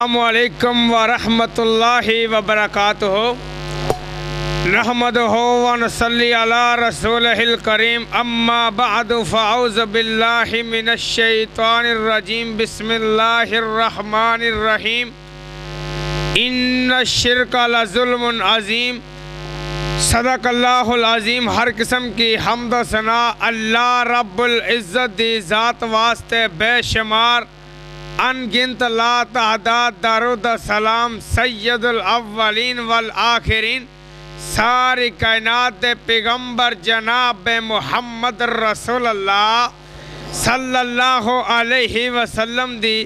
अस्सलामुअलैकुम वरहमतुल्लाहि वबरकातुहु नहमदुहु व नसल्ली अला रसूलिहिल करीम अम्मा बअदु फ़अऊज़ु बिल्लाहि मिनश शैतानिर रजीम बिस्मिल्लाहिर रहमानिर रहीम इन्नश शिर्क लज़ुल्मुन अज़ीम सदक़ल्लाहुल अज़ीम। हर किस्म की हम्द व सना अल्लाह रब्बुल इज़्ज़त दी ज़ात वास्ते बेशुमार अनगिनत ला तादाद दरूद सलाम सैयदुल अव्वलीन वल आखिरीन सारी कायनात दे पैगंबर जनाब मुहम्मद रसूलुल्लाह सल्लल्लाहु अलैहि वसल्लम दी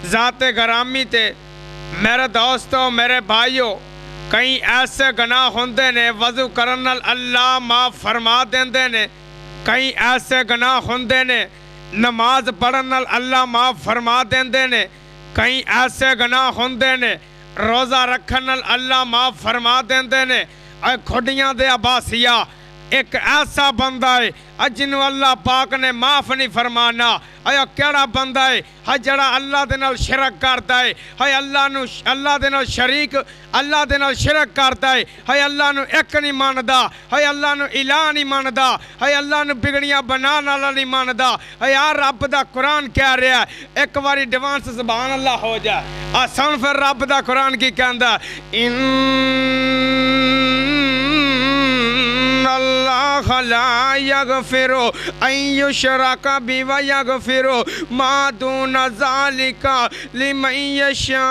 ज़ाते गरामी ते मेरे दोस्तों मेरे भाइयों कई ऐसे गुनाह होंदे ने वज़ू करन नाल अल्लाह माफ़ फरमा देंदे ने, कई ऐसे गुनाह होंदे ने नमाज पढ़न नाल अल्लाह माफ़ फरमा देंदे ने, कई ऐसे गुनाह होंदे ने रोज़ा रखन नाल अल्लाह माफ़ फरमा देंदे ने। खुडियां दे अब्बासिया एक ऐसा बंदा है जिन्हों अल्लाह पाक ने माफ़ नहीं फरमाना। आया केड़ा बंदा है जड़ा अल्लाह दे नाल शिरक करता है, अल्लाह दे नाल शरीक अल्लाह दे नाल शिरक करता है, अल्लाह नू एक नहीं मानदा, अल्लाह नू इलाह नहीं मानदा, अल्लाह नू बिगड़ियां बनाने वाला नहीं मानदा। यार रब दा कुरान कह रहा है, एक बारी एडवांस सुभान अल्लाह हो जाए आसान। फिर रब दा कुरान की कहंदा अल्लाह ला यगफिरु अन युशरका बिही व यगफिरु मा दून ज़ालिका लिमन यशा।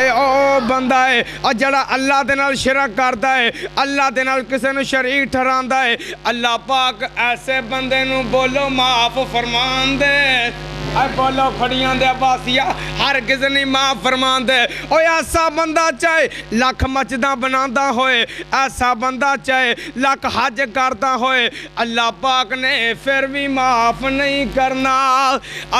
ओ बंदा है जड़ा अल्लाह दे नाल शिरक करदा है, अल्लाह दे नाल किसे नू शरीक ठहरांदा है, अल्लाह पाक ऐसे बंदे नू बोलो माफ़ फरमान दे। बोलो खड़ियां दे अब्बासिया हर किसी नहीं माफ़ फरमान दे। ओ ऐसा बंदा चाहे लख मस्जिदां बनांदा होए, ऐसा बंदा चाहे लख हज करता होए, अल्लाह पाक ने फिर भी माफ़ नहीं करना।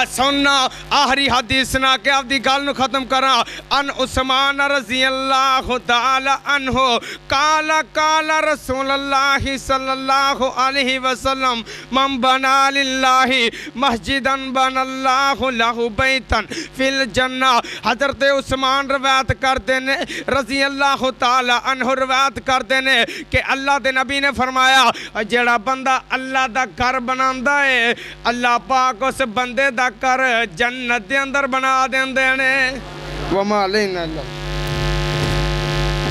सुनना आखिरी हदीस सुना के आपकी गल नू खत्म करा। अन उस्मान रज़ी अल्लाह तआला अन्हु काला काला रसूलुल्लाह सल्लल्लाहु अलैहि वसल्लम मन बना लिल्लाहि मस्जिदन बनल्लाहु लहु बैतन फिल जन्ना। हजरत उस्मान रवायत करते ने रज़ी अल्लाह तआला अन्हु रवायत करते ने कि अल्लाह दे नबी ने फरमाया जेड़ा बंदा अल्लाह दा घर बनांदा है अल्लाह पाक उस बंदे दा घर जन्नत दे अंदर बना देंदे ने। वमा अलैना।